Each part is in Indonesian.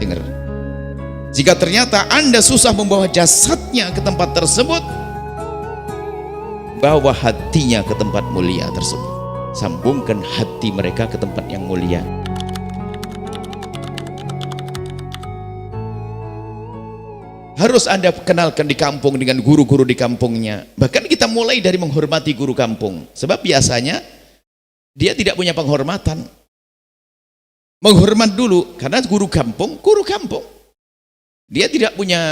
Dengar. Jika ternyata Anda susah membawa jasadnya ke tempat tersebut, bawa hatinya ke tempat mulia tersebut. Sambungkan hati mereka ke tempat yang mulia. Harus Anda kenalkan di kampung dengan guru-guru di kampungnya. Bahkan kita mulai dari menghormati guru kampung. Sebab biasanya dia tidak punya penghormatan. Menghormat dulu, karena guru kampung. Dia tidak punya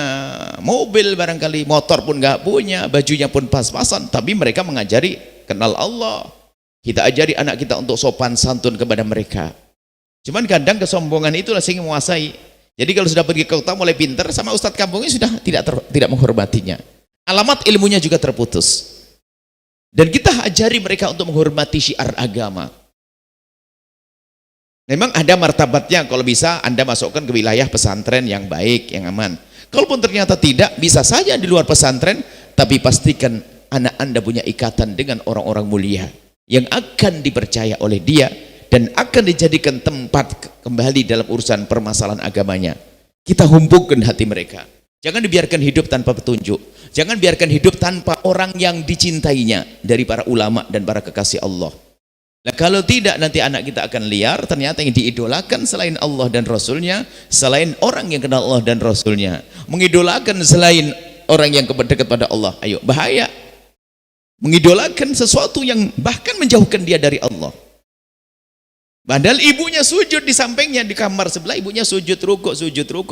mobil barangkali, motor pun nggak punya, bajunya pun pas-pasan. Tapi mereka mengajari kenal Allah. Kita ajari anak kita untuk sopan santun kepada mereka. Cuman kadang kesombongan itulah sehingga menguasai. Jadi kalau sudah pergi ke kota mulai pintar, sama ustadz kampungnya sudah tidak menghormatinya. Alamat ilmunya juga terputus. Dan kita ajari mereka untuk menghormati syiar agama. Memang ada martabatnya, kalau bisa Anda masukkan ke wilayah pesantren yang baik, yang aman. Kalaupun ternyata tidak, bisa saja di luar pesantren, tapi pastikan anak Anda punya ikatan dengan orang-orang mulia yang akan dipercaya oleh dia dan akan dijadikan tempat kembali dalam urusan permasalahan agamanya. Kita humpukan hati mereka. Jangan dibiarkan hidup tanpa petunjuk. Jangan biarkan hidup tanpa orang yang dicintainya dari para ulama dan para kekasih Allah. Nah, kalau tidak, nanti anak kita akan liar. Ternyata yang diidolakan selain Allah dan Rasulnya, selain orang yang kenal Allah dan Rasulnya, mengidolakan selain orang yang dekat pada Allah. Ayo, bahaya. Mengidolakan sesuatu yang bahkan menjauhkan dia dari Allah. Padahal ibunya sujud di sampingnya, di kamar sebelah ibunya sujud rukuk,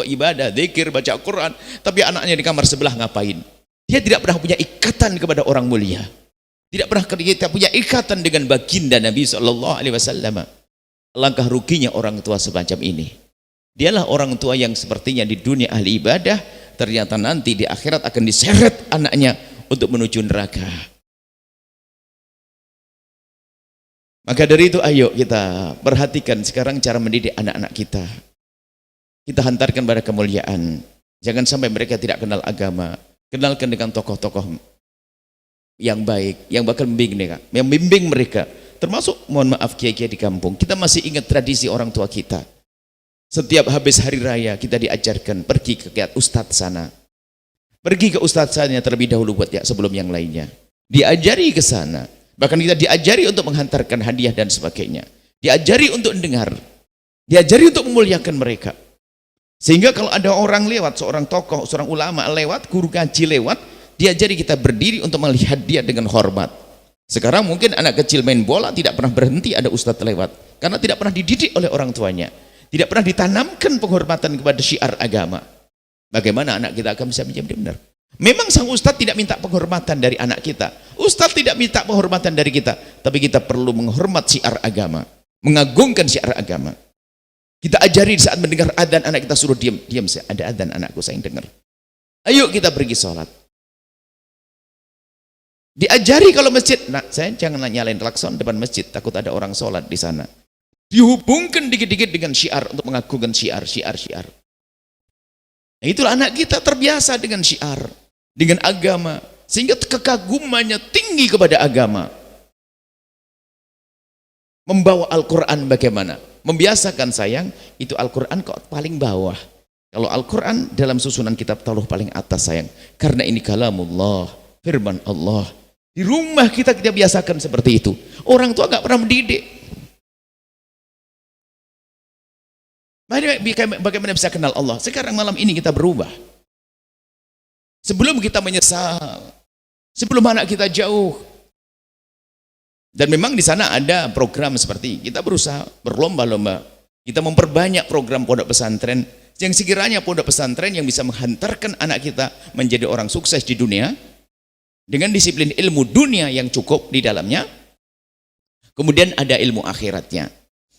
ibadah, zikir, baca Quran, tapi anaknya di kamar sebelah ngapain? Dia tidak pernah punya ikatan kepada orang mulia, tidak pernah kita punya ikatan dengan baginda Nabi SAW. Langkah ruginya orang tua semacam ini. Dialah orang tua yang sepertinya di dunia ahli ibadah, ternyata nanti di akhirat akan diseret anaknya untuk menuju neraka. Maka dari itu ayo kita perhatikan sekarang cara mendidik anak-anak kita. Kita hantarkan pada kemuliaan. Jangan sampai mereka tidak kenal agama. Kenalkan dengan tokoh-tokoh yang baik, yang bakal membimbing mereka. Termasuk mohon maaf kiai-kiai di kampung. Kita masih ingat tradisi orang tua kita. Setiap habis hari raya kita diajarkan pergi ke ustadz sana. Pergi ke ustadz sana terlebih dahulu buat ya sebelum yang lainnya. Diajari ke sana. Bahkan kita diajari untuk menghantarkan hadiah dan sebagainya. Diajari untuk mendengar. Diajari untuk memuliakan mereka. Sehingga kalau ada orang lewat, seorang tokoh, seorang ulama lewat, guru ngaji lewat, diajari kita berdiri untuk melihat dia dengan hormat. Sekarang mungkin anak kecil main bola tidak pernah berhenti ada ustadz lewat. Karena tidak pernah dididik oleh orang tuanya. Tidak pernah ditanamkan penghormatan kepada syiar agama. Bagaimana anak kita akan bisa menjadi benar? Memang sang ustadz tidak minta penghormatan dari anak kita. Ustadz tidak minta penghormatan dari kita. Tapi kita perlu menghormat syiar agama. Mengagungkan syiar agama. Kita ajari saat mendengar adzan anak kita suruh diam. Diam, ada adzan anakku saya dengar. Ayo kita pergi sholat. Diajari kalau masjid. Nah, saya jangan nyalain klakson depan masjid. Takut ada orang sholat di sana. Dihubungkan dikit-dikit dengan syiar untuk mengagungkan syiar. Nah, itulah anak kita terbiasa dengan syiar, dengan agama, sehingga kekagumannya tinggi kepada agama. Membawa Al-Quran bagaimana? Membiasakan sayang, itu Al-Quran kok paling bawah. Kalau Al-Quran dalam susunan kitab tauhid paling atas sayang. Karena ini kalamullah, firman Allah. Di rumah kita biasakan seperti itu. Orang tua gak pernah mendidik. Bagaimana bisa kenal Allah? Sekarang malam ini kita berubah. Sebelum kita menyesal, sebelum anak kita jauh. Dan memang di sana ada program seperti kita berusaha berlomba-lomba. Kita memperbanyak program pondok pesantren yang sekiranya pondok pesantren yang bisa menghantarkan anak kita menjadi orang sukses di dunia dengan disiplin ilmu dunia yang cukup di dalamnya. Kemudian ada ilmu akhiratnya.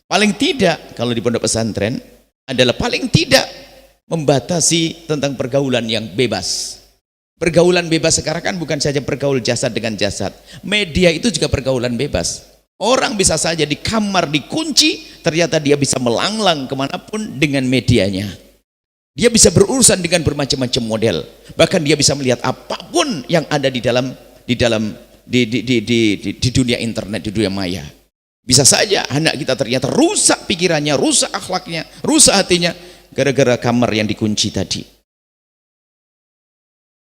Paling tidak kalau di pondok pesantren adalah paling tidak membatasi tentang pergaulan yang bebas. Pergaulan bebas sekarang kan bukan saja pergaul jasad dengan jasad. Media itu juga pergaulan bebas. Orang bisa saja di kamar dikunci, ternyata dia bisa melanglang kemanapun dengan medianya. Dia bisa berurusan dengan bermacam-macam model. Bahkan dia bisa melihat apapun yang ada di dunia internet, di dunia maya. Bisa saja anak kita ternyata rusak pikirannya, rusak akhlaknya, rusak hatinya gara-gara kamar yang dikunci tadi.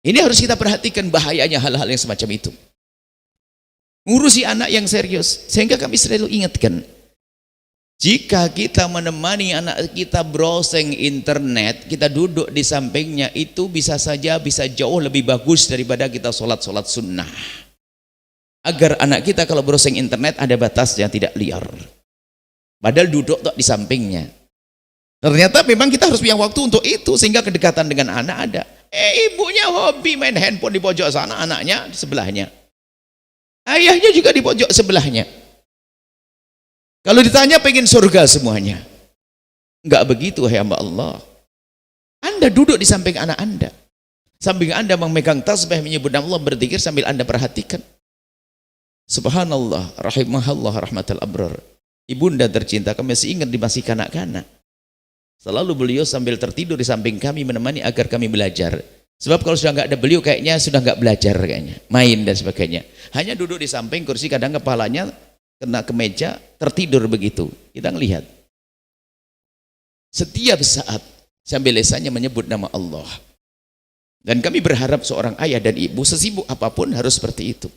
Ini harus kita perhatikan bahayanya hal-hal yang semacam itu. Ngurusi anak yang serius, sehingga kami selalu ingatkan, jika kita menemani anak kita browsing internet, kita duduk di sampingnya, itu bisa saja bisa jauh lebih bagus daripada kita sholat sunnah. Agar anak kita kalau browsing internet ada batasnya, tidak liar. Padahal duduk di sampingnya. Ternyata memang kita harus punya waktu untuk itu, sehingga kedekatan dengan anak ada. Ibunya hobi main handphone di pojok sana, anaknya di sebelahnya. Ayahnya juga di pojok sebelahnya. Kalau ditanya pengen surga semuanya. Enggak begitu, hai hamba Allah. Anda duduk di samping anak Anda. Samping Anda memegang tasbih, menyebut nama Allah, berzikir sambil Anda perhatikan. Subhanallah, rahimahallah, rahmatal abrar. Ibunda tercinta, kami masih ingat di masih kanak-kanak. Selalu beliau sambil tertidur di samping kami menemani agar kami belajar. Sebab kalau sudah nggak ada beliau kayaknya sudah nggak belajar kayaknya, main dan sebagainya. Hanya duduk di samping kursi, kadang kepalanya kena ke meja, tertidur begitu. Kita ngelihat. Setiap saat sambil lisannya menyebut nama Allah. Dan kami berharap seorang ayah dan ibu sesibuk apapun harus seperti itu.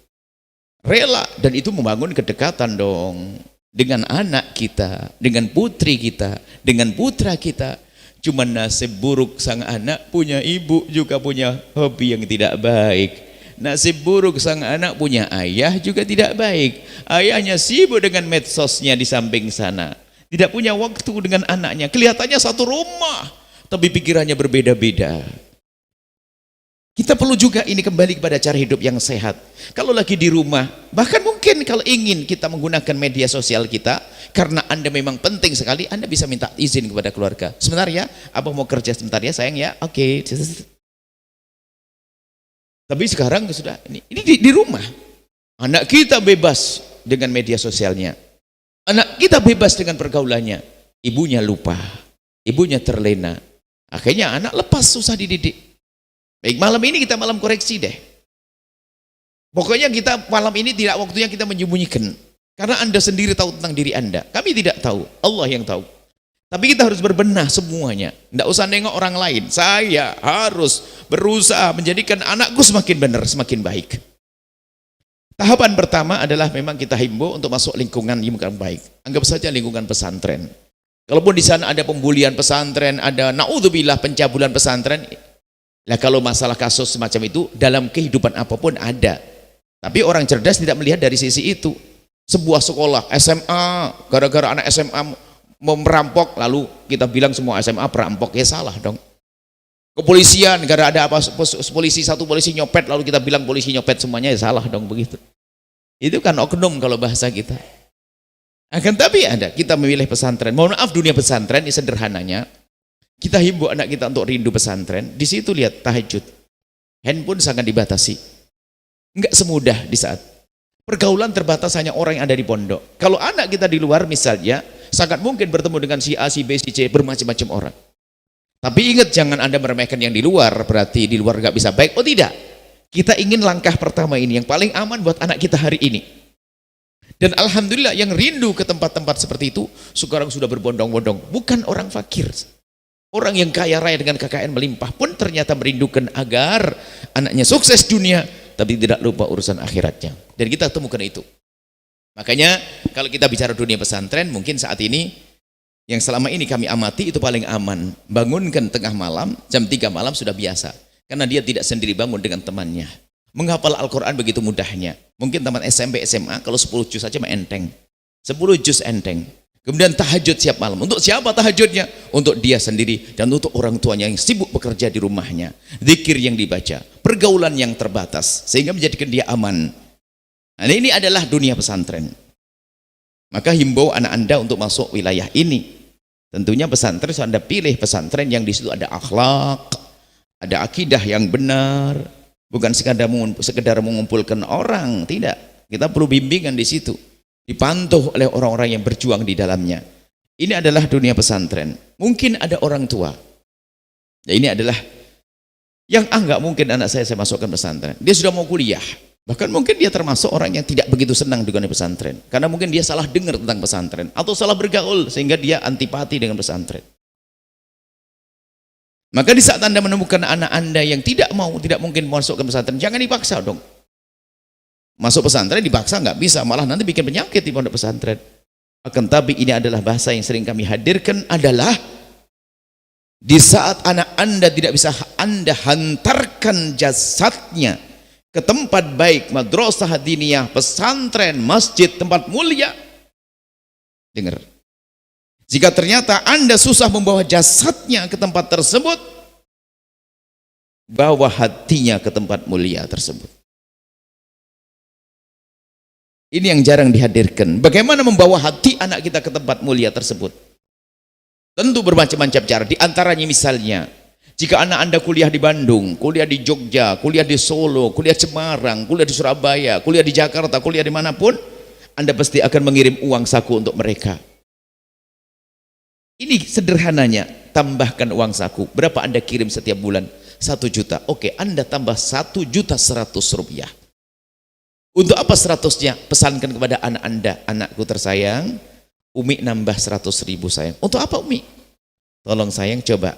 Rela, dan itu membangun kedekatan dong. Dengan anak kita, dengan putri kita, dengan putra kita. Cuma nasib buruk sang anak punya ibu juga punya hobi yang tidak baik. Nasib buruk sang anak punya ayah juga tidak baik. Ayahnya sibuk dengan medsosnya di samping sana. Tidak punya waktu dengan anaknya. Kelihatannya satu rumah, tapi pikirannya berbeda-beda. Kita perlu juga ini kembali kepada cara hidup yang sehat. Kalau lagi di rumah, bahkan mungkin kalau ingin kita menggunakan media sosial kita, karena Anda memang penting sekali, Anda bisa minta izin kepada keluarga. Sebentar ya, abang mau kerja sebentar ya sayang ya, oke. Tapi sekarang sudah, ini di rumah. Anak kita bebas dengan media sosialnya. Anak kita bebas dengan pergaulannya. Ibunya lupa, ibunya terlena. Akhirnya anak lepas, susah dididik. Baik, malam ini kita malam koreksi deh. Pokoknya kita malam ini tidak waktunya kita menyembunyikan. Karena Anda sendiri tahu tentang diri Anda. Kami tidak tahu, Allah yang tahu. Tapi kita harus berbenah semuanya. Tidak usah nengok orang lain. Saya harus berusaha menjadikan anakku semakin benar, semakin baik. Tahapan pertama adalah memang kita himbau untuk masuk lingkungan yang baik. Anggap saja lingkungan pesantren. Kalaupun di sana ada pembulian pesantren, ada naudzubillah pencabulan pesantren. Nah, kalau masalah kasus semacam itu dalam kehidupan apapun ada. Tapi orang cerdas tidak melihat dari sisi itu. Sebuah sekolah SMA, gara-gara anak SMA mau merampok, lalu kita bilang semua SMA perampok, ya salah dong. Kepolisian, gara ada apa, satu polisi nyopet, lalu kita bilang polisi nyopet semuanya, ya salah dong begitu. Itu kan oknum kalau bahasa kita. Akan tapi ada, kita memilih pesantren. Mohon maaf, dunia pesantren ini sederhananya. Kita himbau anak kita untuk rindu pesantren. Di situ lihat tahajud. Handphone sangat dibatasi. Enggak semudah di saat pergaulan terbatas, hanya orang yang ada di pondok. Kalau anak kita di luar misalnya, sangat mungkin bertemu dengan si A, si B, si C, bermacam-macam orang. Tapi ingat, jangan Anda meremehkan yang di luar, berarti di luar enggak bisa baik. Oh tidak. Kita ingin langkah pertama ini yang paling aman buat anak kita hari ini. Dan alhamdulillah yang rindu ke tempat-tempat seperti itu sekarang sudah berbondong-bondong. Bukan orang fakir. Orang yang kaya raya dengan KKN melimpah pun ternyata merindukan agar anaknya sukses dunia, tapi tidak lupa urusan akhiratnya. Dan kita temukan itu. Makanya kalau kita bicara dunia pesantren, mungkin saat ini yang selama ini kami amati itu paling aman. Bangunkan tengah malam, jam 3 malam sudah biasa. Karena dia tidak sendiri bangun dengan temannya. Menghafal Al-Quran begitu mudahnya. Mungkin teman SMP, SMA, kalau 10 juz saja mah enteng. 10 juz enteng. Kemudian tahajud siap malam. Untuk siapa tahajudnya? Untuk dia sendiri dan untuk orang tuanya yang sibuk bekerja di rumahnya. Zikir yang dibaca, pergaulan yang terbatas sehingga menjadikan dia aman. Nah, ini adalah dunia pesantren. Maka himbau anak Anda untuk masuk wilayah ini. Tentunya pesantren Anda pilih pesantren yang di situ ada akhlak, ada akidah yang benar, bukan sekedar mengumpulkan orang, tidak. Kita perlu bimbingan di situ. Dipantau oleh orang-orang yang berjuang di dalamnya. Ini adalah dunia pesantren. Mungkin ada orang tua. Ya, ini adalah yang nggak mungkin anak saya masukkan pesantren. Dia sudah mau kuliah. Bahkan mungkin dia termasuk orang yang tidak begitu senang dengan pesantren. Karena mungkin dia salah dengar tentang pesantren atau salah bergaul sehingga dia antipati dengan pesantren. Maka di saat Anda menemukan anak Anda yang tidak mungkin masuk ke pesantren, jangan dipaksa dong. Masuk pesantren dipaksa nggak bisa, malah nanti bikin penyakit di pondok pesantren. Akan tapi ini adalah bahasa yang sering kami hadirkan adalah di saat anak Anda tidak bisa Anda hantarkan jasadnya ke tempat baik, madrasah diniyah, pesantren, masjid, tempat mulia. Dengar. Jika ternyata Anda susah membawa jasadnya ke tempat tersebut, bawa hatinya ke tempat mulia tersebut. Ini yang jarang dihadirkan. Bagaimana membawa hati anak kita ke tempat mulia tersebut? Tentu bermacam-macam cara. Di antaranya misalnya, jika anak Anda kuliah di Bandung, kuliah di Jogja, kuliah di Solo, kuliah di Semarang, kuliah di Surabaya, kuliah di Jakarta, kuliah dimanapun, Anda pasti akan mengirim uang saku untuk mereka. Ini sederhananya, tambahkan uang saku. Berapa Anda kirim setiap bulan? 1 juta. Oke, Anda tambah 1.100.000 rupiah. Untuk apa 100-nya? Pesankan kepada anak Anda, anakku tersayang, Umi nambah 100.000 sayang. Untuk apa Umi? Tolong sayang, coba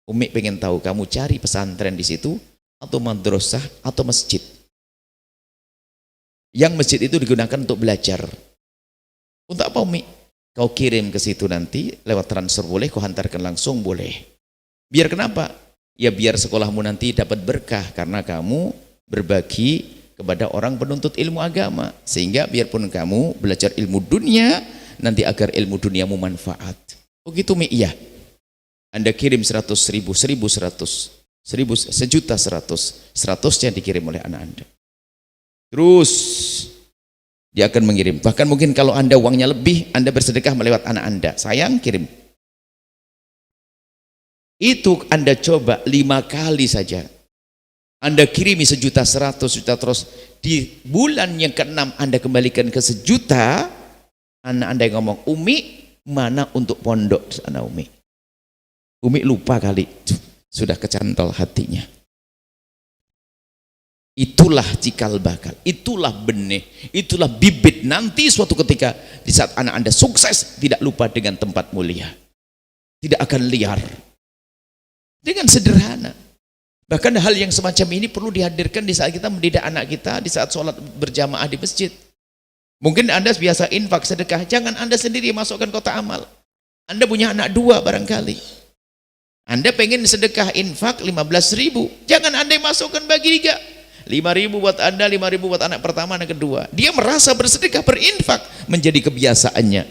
Umi pengen tahu kamu cari pesantren di situ, atau madrasah, atau masjid. Yang masjid itu digunakan untuk belajar. Untuk apa Umi? Kau kirim ke situ nanti, lewat transfer boleh, kau hantarkan langsung boleh. Biar kenapa? Ya biar sekolahmu nanti dapat berkah, karena kamu berbagi kepada orang penuntut ilmu agama. Sehingga biarpun kamu belajar ilmu dunia, nanti agar ilmu duniamu manfaat. Begitu Mi? Iya. Anda kirim 100.000, 1.100, 1.100.000, 100-nya dikirim oleh anak Anda. Terus dia akan mengirim. Bahkan mungkin kalau Anda uangnya lebih, Anda bersedekah melewat anak Anda. Sayang, kirim. Itu Anda coba 5 kali saja. Anda kirimi 1.100.000 terus. Di bulan yang ke-6 Anda kembalikan ke 1 juta. Anak Anda yang ngomong, Umi mana untuk pondok sana Umi? Umi lupa kali. Sudah kecantol hatinya. Itulah cikal bakal, itulah benih, itulah bibit. Nanti suatu ketika di saat anak Anda sukses, tidak lupa dengan tempat mulia, tidak akan liar. Dengan sederhana. Bahkan hal yang semacam ini perlu dihadirkan di saat kita mendidik anak kita, di saat sholat berjamaah di masjid. Mungkin Anda biasa infak sedekah, jangan Anda sendiri masukkan kotak amal. Anda punya anak 2 barangkali, Anda pengen sedekah infak 15.000, jangan Anda masukkan bagi 3. 5.000 buat Anda, 5.000 buat anak pertama, anak kedua. Dia merasa bersedekah, berinfak menjadi kebiasaannya.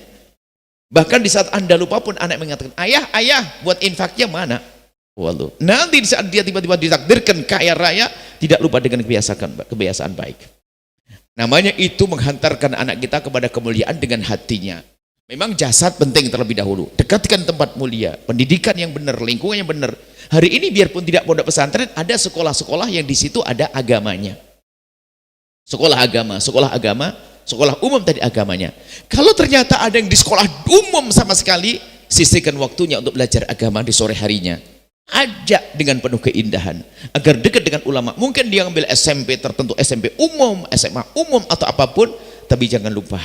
Bahkan di saat Anda lupa pun anak mengatakan, ayah, buat infaknya mana? Waduh. Nanti di saat dia tiba-tiba ditakdirkan kaya raya, tidak lupa dengan kebiasaan baik. Namanya itu menghantarkan anak kita kepada kemuliaan dengan hatinya. Memang jasad penting terlebih dahulu. Dekatkan tempat mulia, pendidikan yang benar, lingkungan yang benar. Hari ini biarpun tidak pondok pesantren, ada sekolah-sekolah yang di situ ada agamanya. Sekolah agama, sekolah umum tadi agamanya. Kalau ternyata ada yang di sekolah umum sama sekali, sisihkan waktunya untuk belajar agama di sore harinya. Ajak dengan penuh keindahan agar dekat dengan ulama. Mungkin dia ambil SMP tertentu, SMP umum, SMA umum atau apapun, tapi jangan lupa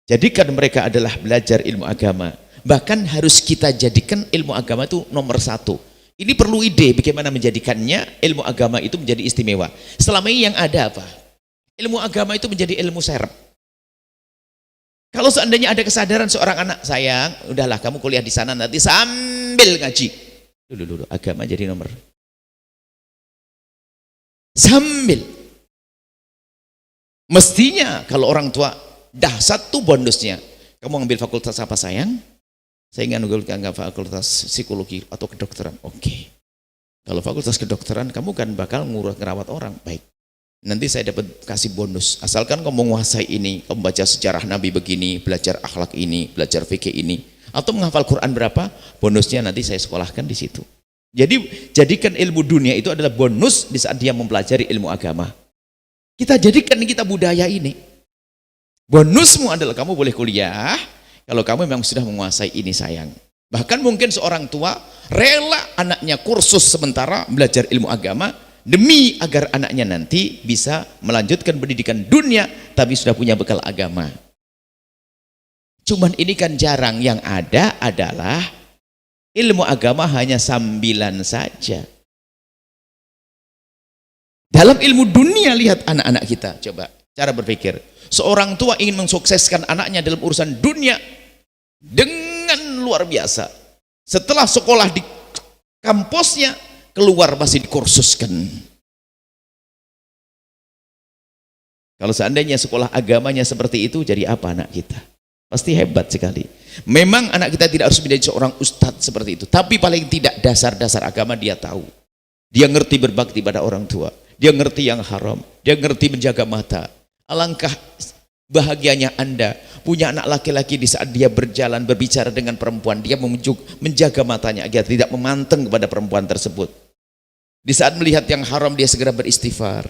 jadikan mereka adalah belajar ilmu agama. Bahkan harus kita jadikan ilmu agama itu nomor 1. Ini perlu ide bagaimana menjadikannya ilmu agama itu menjadi istimewa. Selama ini yang ada apa? Ilmu agama itu menjadi ilmu serep. Kalau seandainya ada kesadaran seorang anak, sayang, udahlah kamu kuliah di sana nanti sambil ngaji. Dulu agama jadi nomor. Sambil. Mestinya kalau orang tua dah 1 bonusnya. Kamu ngambil fakultas apa sayang? Saya ingin ngambil fakultas psikologi atau kedokteran. Oke. Kalau fakultas kedokteran, kamu kan bakal ngerawat orang. Baik. Nanti saya dapat kasih bonus. Asalkan kamu menguasai ini, kamu baca sejarah Nabi begini, belajar akhlak ini, belajar fikih ini, atau menghafal Quran berapa, bonusnya nanti saya sekolahkan di situ. Jadi jadikan ilmu dunia itu adalah bonus di saat dia mempelajari ilmu agama. Kita jadikan kita budaya ini. Bonusmu adalah kamu boleh kuliah kalau kamu memang sudah menguasai ini sayang. Bahkan mungkin seorang tua rela anaknya kursus sementara belajar ilmu agama demi agar anaknya nanti bisa melanjutkan pendidikan dunia tapi sudah punya bekal agama. Cuman ini kan jarang. Yang ada adalah Ilmu agama hanya sambilan saja. Dalam ilmu dunia, lihat anak-anak kita, coba cara berpikir. Seorang tua ingin mensukseskan anaknya dalam urusan dunia dengan luar biasa. Setelah sekolah di kampusnya, keluar masih dikursuskan. Kalau seandainya sekolah agamanya seperti itu, jadi apa anak kita? Pasti hebat sekali. Memang anak kita tidak harus menjadi seorang ustadz seperti itu, tapi paling tidak dasar-dasar agama dia tahu. Dia ngerti berbakti pada orang tua, dia ngerti yang haram, dia ngerti menjaga mata. Alangkah bahagianya Anda punya anak laki-laki di saat dia berjalan berbicara dengan perempuan, dia menjaga matanya agar tidak memanteng kepada perempuan tersebut. Di saat melihat yang haram, dia segera beristighfar.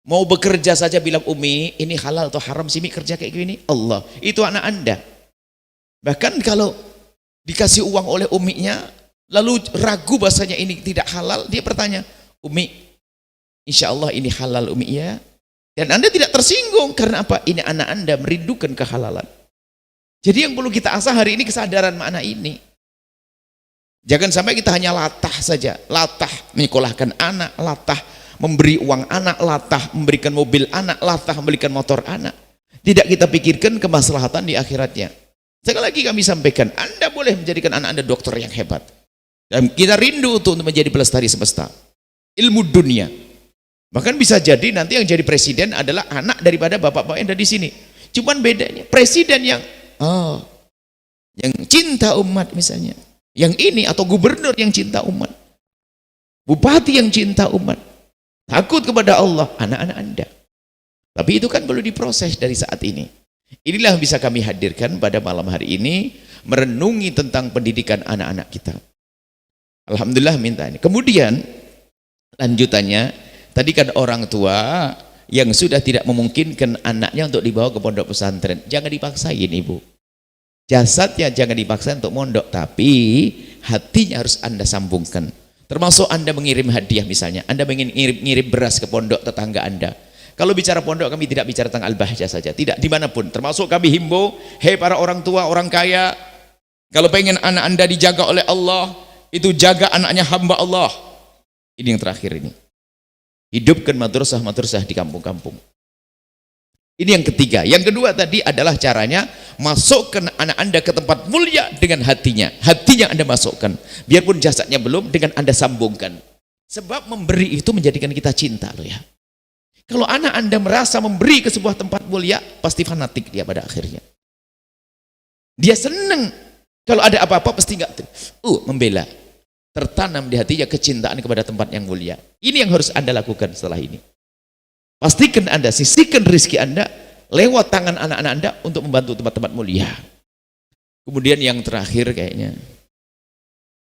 Mau bekerja saja bilang, Umi ini halal atau haram sih Mi kerja kayak gini? Allah, itu anak Anda. Bahkan kalau dikasih uang oleh uminya lalu ragu bahasanya ini tidak halal, dia bertanya, Umi insya Allah ini halal Umi ya? Dan Anda tidak tersinggung, karena apa? Ini anak Anda merindukan kehalalan. Jadi yang perlu kita asah hari ini kesadaran makna ini. Jangan sampai kita hanya latah saja, latah menyekolahkan anak, latah memberi uang anak, latah memberikan mobil anak, latah memberikan motor anak. Tidak kita pikirkan kemaslahatan di akhiratnya. Sekali lagi kami sampaikan, Anda boleh menjadikan anak Anda dokter yang hebat. Dan kita rindu untuk menjadi pelestari semesta. Ilmu dunia. Bahkan bisa jadi nanti yang jadi presiden adalah anak daripada bapak-bapak yang ada di sini. Cuman bedanya presiden yang cinta umat misalnya, yang ini, atau gubernur yang cinta umat, bupati yang cinta umat, takut kepada Allah, anak-anak Anda. Tapi itu kan perlu diproses dari saat ini. Inilah yang bisa kami hadirkan pada malam hari ini, merenungi tentang pendidikan anak-anak kita. Alhamdulillah minta ini. Kemudian lanjutannya, tadi kan orang tua yang sudah tidak memungkinkan anaknya untuk dibawa ke pondok pesantren, jangan dipaksain ibu. Jasadnya jangan dipaksa untuk mondok, tapi hatinya harus Anda sambungkan. Termasuk Anda mengirim hadiah misalnya, Anda ingin ngirim beras ke pondok tetangga Anda. Kalau bicara pondok, kami tidak bicara tentang al-bahjah saja, tidak, dimanapun. Termasuk kami himbau, hei para orang tua, orang kaya, kalau pengen anak Anda dijaga oleh Allah, itu jaga anaknya hamba Allah. Ini yang terakhir ini. Hidupkan madrasah-madrasah di kampung-kampung. Ini yang ketiga. Yang kedua tadi adalah caranya masukkan anak Anda ke tempat mulia dengan hatinya. Hatinya Anda masukkan. Biarpun jasadnya belum, dengan Anda sambungkan. Sebab memberi itu menjadikan kita cinta loh ya. Kalau anak Anda merasa memberi ke sebuah tempat mulia, pasti fanatik dia pada akhirnya. Dia senang. Kalau ada apa-apa pasti enggak membela. Tertanam di hatinya kecintaan kepada tempat yang mulia. Ini yang harus Anda lakukan setelah ini. Pastikan Anda sisihkan rezeki Anda lewat tangan anak-anak Anda untuk membantu tempat-tempat mulia. Kemudian yang terakhir kayaknya,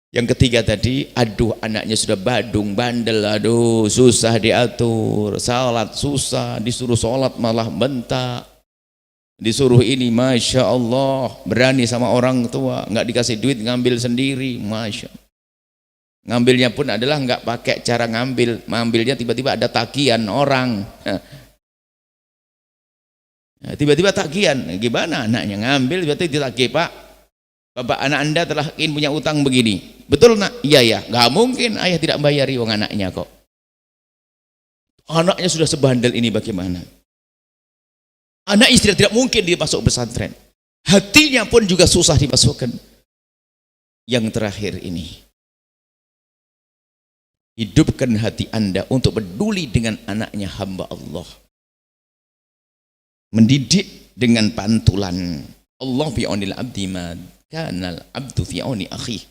yang ketiga tadi, aduh anaknya sudah badung, bandel, aduh susah diatur, salat susah, disuruh sholat malah bentak, disuruh ini Masya Allah, berani sama orang tua, nggak dikasih duit ngambil sendiri, Masya Allah. Ngambilnya pun adalah nggak pakai cara ngambilnya tiba-tiba ada tagihan orang. Tiba-tiba tagihan, gimana anaknya ngambil berarti ditagih, Pak, Bapak anak Anda telah ingin punya utang begini, betul nak? Iya ya, nggak mungkin ayah tidak bayari uang anaknya kok. Anaknya sudah sebandel ini bagaimana? Anaknya tidak mungkin dia masuk pesantren, hatinya pun juga susah dimasukkan. Yang terakhir ini, hidupkan hati Anda untuk peduli dengan anaknya hamba Allah. Mendidik dengan pantulan. Allah fi aunil abdi ma kanal abdu fi auni akhi.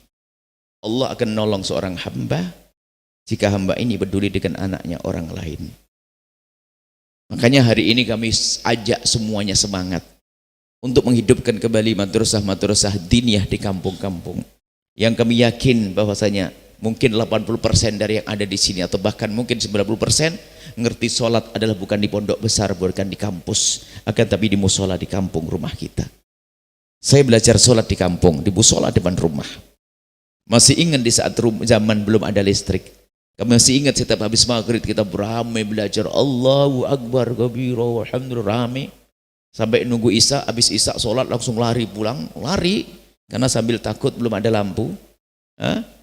Allah akan nolong seorang hamba jika hamba ini peduli dengan anaknya orang lain. Makanya hari ini kami ajak semuanya semangat untuk menghidupkan kembali madrasah-madrasah diniyah di kampung-kampung. Yang kami yakin bahwasanya mungkin 80% dari yang ada di sini, atau bahkan mungkin 90% ngerti sholat adalah bukan di pondok besar, bukan di kampus, akan tapi di musola di kampung rumah kita. Saya belajar sholat di kampung, di musola depan rumah. Masih ingat di saat zaman belum ada listrik. Kami masih ingat setiap habis maghrib kita beramai belajar Allahu Akbar kabira walhamdulillah, ramai sampai nunggu isya. Habis isya sholat langsung lari pulang, lari karena sambil takut belum ada lampu.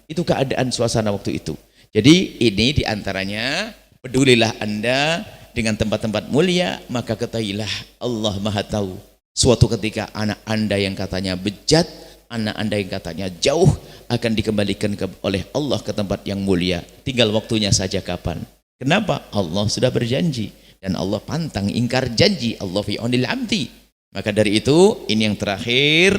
Itu keadaan suasana waktu itu. Jadi ini diantaranya, pedulilah Anda dengan tempat-tempat mulia, maka ketahuilah Allah Maha Tahu. Suatu ketika anak Anda yang katanya bejat, anak Anda yang katanya jauh, akan dikembalikan oleh Allah ke tempat yang mulia. Tinggal waktunya saja kapan. Kenapa? Allah sudah berjanji. Dan Allah pantang ingkar janji. Allah fi'onil amti. Maka dari itu, ini yang terakhir.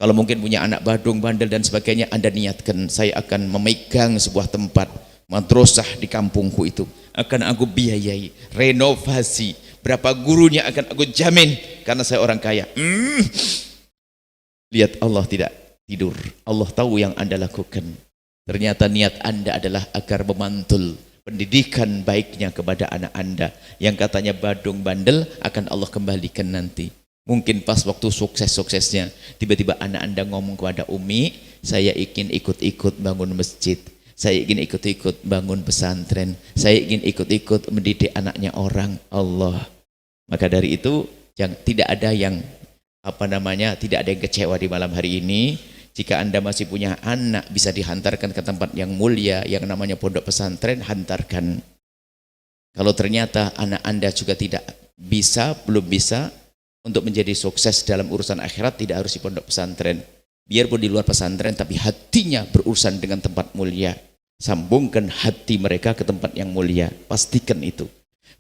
Kalau mungkin punya anak badung, bandel dan sebagainya, Anda niatkan, saya akan memegang sebuah tempat madrasah di kampungku itu. Akan aku biayai, renovasi. Berapa gurunya akan aku jamin, karena saya orang kaya. Lihat, Allah tidak tidur. Allah tahu yang Anda lakukan. Ternyata niat Anda adalah agar memantul pendidikan baiknya kepada anak Anda. Yang katanya badung, bandel, akan Allah kembalikan nanti. Mungkin pas waktu sukses-suksesnya, tiba-tiba anak Anda ngomong kepada Umi, saya ingin ikut-ikut bangun masjid, saya ingin ikut-ikut bangun pesantren, saya ingin ikut-ikut mendidik anaknya orang. Allah. Maka dari itu, tidak ada yang tidak ada yang kecewa di malam hari ini. Jika Anda masih punya anak, bisa dihantarkan ke tempat yang mulia, yang namanya pondok pesantren, hantarkan. Kalau ternyata anak Anda juga tidak bisa, belum bisa, untuk menjadi sukses dalam urusan akhirat, tidak harus di pondok pesantren. Biarpun di luar pesantren, tapi hatinya berurusan dengan tempat mulia. Sambungkan hati mereka ke tempat yang mulia. Pastikan itu.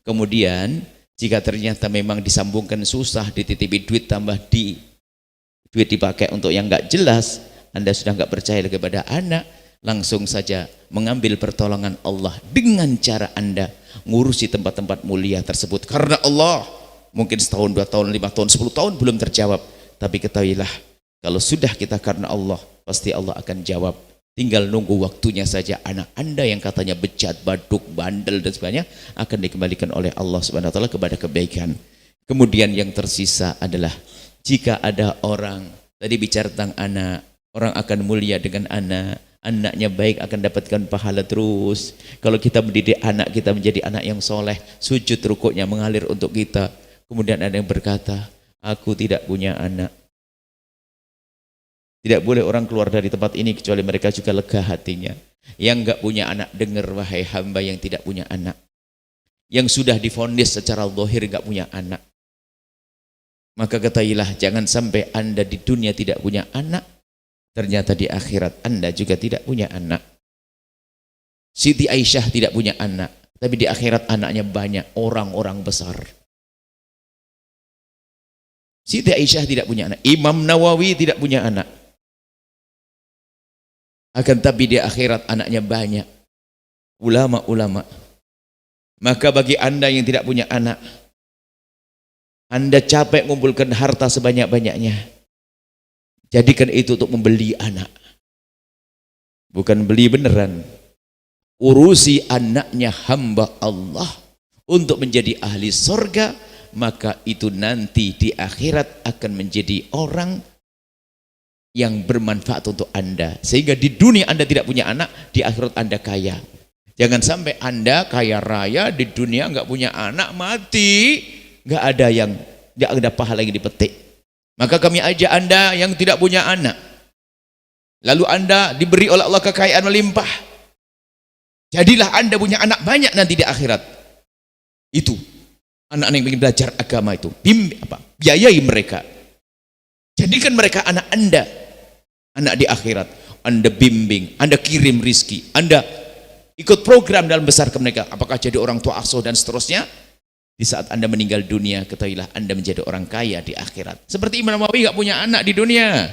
Kemudian, jika ternyata memang disambungkan susah, dititipi duit, tambah duit dipakai untuk yang nggak jelas, Anda sudah nggak percaya kepada anak, langsung saja mengambil pertolongan Allah dengan cara Anda ngurusi tempat-tempat mulia tersebut. Karena Allah, mungkin setahun, 2 tahun, 5 tahun, 10 tahun belum terjawab. Tapi ketahuilah, kalau sudah kita karena Allah, pasti Allah akan jawab. Tinggal nunggu waktunya saja. Anak Anda yang katanya bejat, baduk, bandel dan sebagainya, akan dikembalikan oleh Allah Subhanahu wa taala kepada kebaikan. Kemudian yang tersisa adalah, jika ada orang, tadi bicara tentang anak, orang akan mulia dengan anak, anaknya baik akan dapatkan pahala terus. Kalau kita mendidik anak kita menjadi anak yang soleh, sujud rukuknya mengalir untuk kita. Kemudian ada yang berkata, aku tidak punya anak. Tidak boleh orang keluar dari tempat ini kecuali mereka juga lega hatinya. Yang enggak punya anak, dengar wahai hamba yang tidak punya anak. Yang sudah divonis secara zahir enggak punya anak. Maka ketahuilah, jangan sampai Anda di dunia tidak punya anak, ternyata di akhirat Anda juga tidak punya anak. Siti Aisyah tidak punya anak, tapi di akhirat anaknya banyak, orang-orang besar. Siti Aisyah tidak punya anak, Imam Nawawi tidak punya anak. Akan tapi di akhirat anaknya banyak, ulama-ulama. Maka bagi Anda yang tidak punya anak, Anda capek mengumpulkan harta sebanyak-banyaknya, jadikan itu untuk membeli anak. Bukan beli beneran. Urusi anaknya hamba Allah untuk menjadi ahli surga, maka itu nanti di akhirat akan menjadi orang yang bermanfaat untuk Anda. Sehingga di dunia Anda tidak punya anak, di akhirat Anda kaya. Jangan sampai Anda kaya raya, di dunia nggak punya anak, mati, nggak ada pahala lagi dipetik. Maka kami ajak Anda yang tidak punya anak, lalu Anda diberi oleh Allah kekayaan melimpah, jadilah Anda punya anak banyak nanti di akhirat. Itu anak-anak yang ingin belajar agama itu, biayai mereka, jadikan mereka anak Anda, anak di akhirat. Anda bimbing, Anda kirim rizki, Anda ikut program dalam besarkan mereka, apakah jadi orang tua asuh dan seterusnya. Di saat Anda meninggal dunia, ketahuilah Anda menjadi orang kaya di akhirat. Seperti Imam Nawawi nggak punya anak di dunia,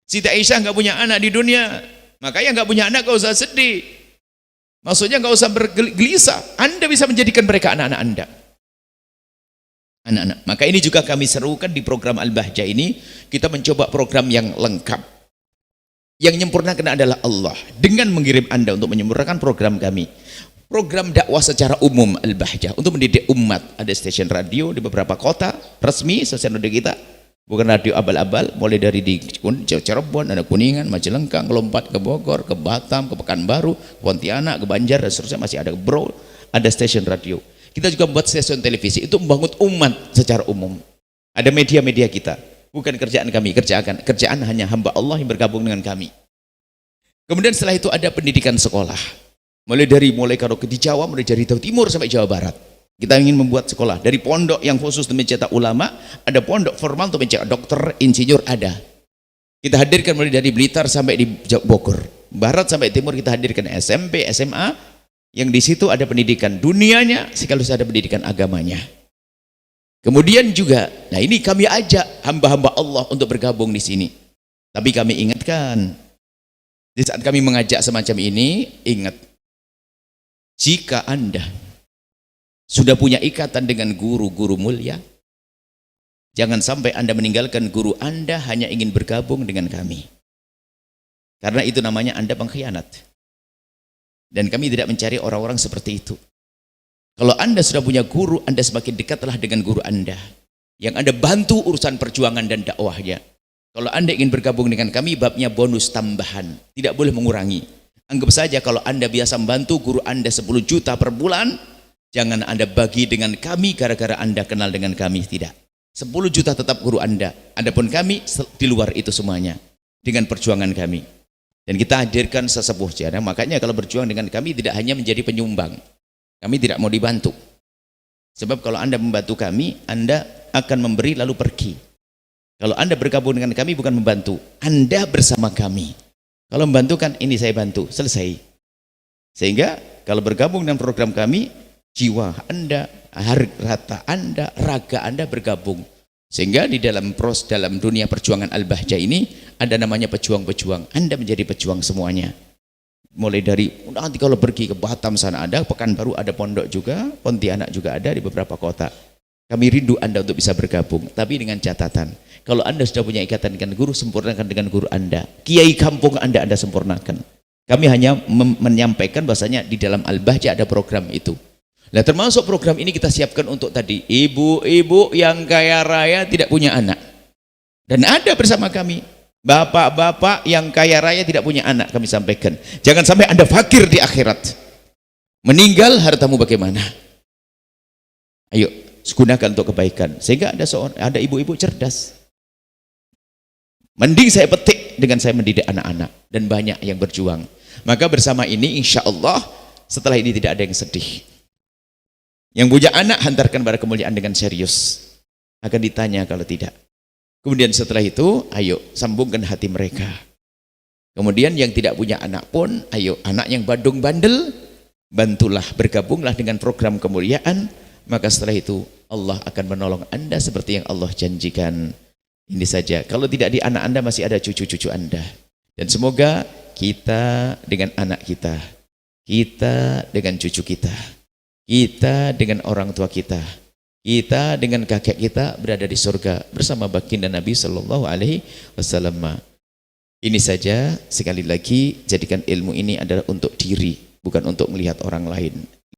Siti Aisyah nggak punya anak di dunia. Makanya nggak punya anak nggak usah sedih, maksudnya nggak usah bergelisah. Anda bisa menjadikan mereka anak-anak Anda. Anak-anak. Maka ini juga kami serukan di program Al-Bahjah ini, kita mencoba program yang lengkap. Yang menyempurnakan adalah Allah dengan mengirim Anda untuk menyempurnakan program kami. Program dakwah secara umum Al-Bahjah untuk mendidik umat. Ada stasiun radio di beberapa kota resmi stasiun radio kita. Bukan radio abal-abal, mulai dari di Cirebon, ada Kuningan, Majalengka, lompat ke Bogor, ke Batam, ke Pekanbaru, ke Pontianak, ke Banjar dan seterusnya, masih ada Bro, ada stasiun radio. Kita juga membuat stasiun televisi itu membangun umat secara umum. Ada media-media kita, bukan kerjaan kami, kerjaan hanya hamba Allah yang bergabung dengan kami. Kemudian setelah itu ada pendidikan sekolah. Mulai kalau di Jawa, mulai dari Jawa Timur sampai Jawa Barat. Kita ingin membuat sekolah. Dari pondok yang khusus untuk mencetak ulama, ada pondok formal untuk mencetak dokter, insinyur, ada. Kita hadirkan mulai dari Blitar sampai di Bogor. Barat sampai timur kita hadirkan SMP, SMA, yang di situ ada pendidikan dunianya, sekaligus ada pendidikan agamanya. Kemudian juga, nah ini kami ajak hamba-hamba Allah untuk bergabung di sini. Tapi kami ingatkan, di saat kami mengajak semacam ini, ingat, jika Anda sudah punya ikatan dengan guru-guru mulia, jangan sampai Anda meninggalkan guru Anda hanya ingin bergabung dengan kami. Karena itu namanya Anda pengkhianat. Dan kami tidak mencari orang-orang seperti itu. Kalau Anda sudah punya guru, Anda semakin dekatlah dengan guru Anda. Yang Anda bantu urusan perjuangan dan dakwahnya. Kalau Anda ingin bergabung dengan kami, babnya bonus tambahan. Tidak boleh mengurangi. Anggap saja kalau Anda biasa membantu guru Anda 10 juta per bulan, jangan Anda bagi dengan kami gara-gara Anda kenal dengan kami. Tidak. 10 juta tetap guru Anda. Adapun kami di luar itu semuanya. Dengan perjuangan kami. Dan kita hadirkan sesepuh jana. Makanya kalau berjuang dengan kami tidak hanya menjadi penyumbang. Kami tidak mau dibantu. Sebab kalau Anda membantu kami, Anda akan memberi lalu pergi. Kalau Anda bergabung dengan kami bukan membantu, Anda bersama kami. Kalau membantu kan ini saya bantu, selesai. Sehingga kalau bergabung dengan program kami, jiwa Anda, harta Anda, raga Anda bergabung. Sehingga di dalam dunia perjuangan Al-Bahjah ini ada namanya pejuang-pejuang. Anda menjadi pejuang semuanya. Mulai dari nanti kalau pergi ke Batam sana ada, Pekanbaru ada pondok juga, Pontianak juga ada di beberapa kota. Kami rindu Anda untuk bisa bergabung, tapi dengan catatan, kalau Anda sudah punya ikatan dengan guru, sempurnakan dengan guru Anda. Kiai kampung Anda sempurnakan. Kami hanya menyampaikan bahasanya di dalam Al-Bahjah ada program itu. Nah, termasuk program ini kita siapkan untuk tadi ibu-ibu yang kaya raya tidak punya anak. Dan ada bersama kami. Bapak-bapak yang kaya raya tidak punya anak, kami sampaikan. Jangan sampai Anda fakir di akhirat. Meninggal hartamu bagaimana? Ayo, gunakan untuk kebaikan. Sehingga ada ibu-ibu cerdas. Mending saya petik dengan saya mendidik anak-anak. Dan banyak yang berjuang. Maka bersama ini insya Allah setelah ini tidak ada yang sedih. Yang punya anak hantarkan pada kemuliaan dengan serius. Akan ditanya kalau tidak. Kemudian setelah itu, ayo sambungkan hati mereka. Kemudian yang tidak punya anak pun, ayo anak yang bandel, bantulah, bergabunglah dengan program kemuliaan. Maka setelah itu Allah akan menolong Anda seperti yang Allah janjikan. Ini saja. Kalau tidak di anak Anda masih ada cucu-cucu Anda. Dan semoga kita dengan anak kita, kita dengan cucu kita, kita dengan orang tua kita, kita dengan kakek kita berada di surga bersama baginda Nabi Sallallahu Alaihi Wasallam. Ini saja, sekali lagi jadikan ilmu ini adalah untuk diri, bukan untuk melihat orang lain.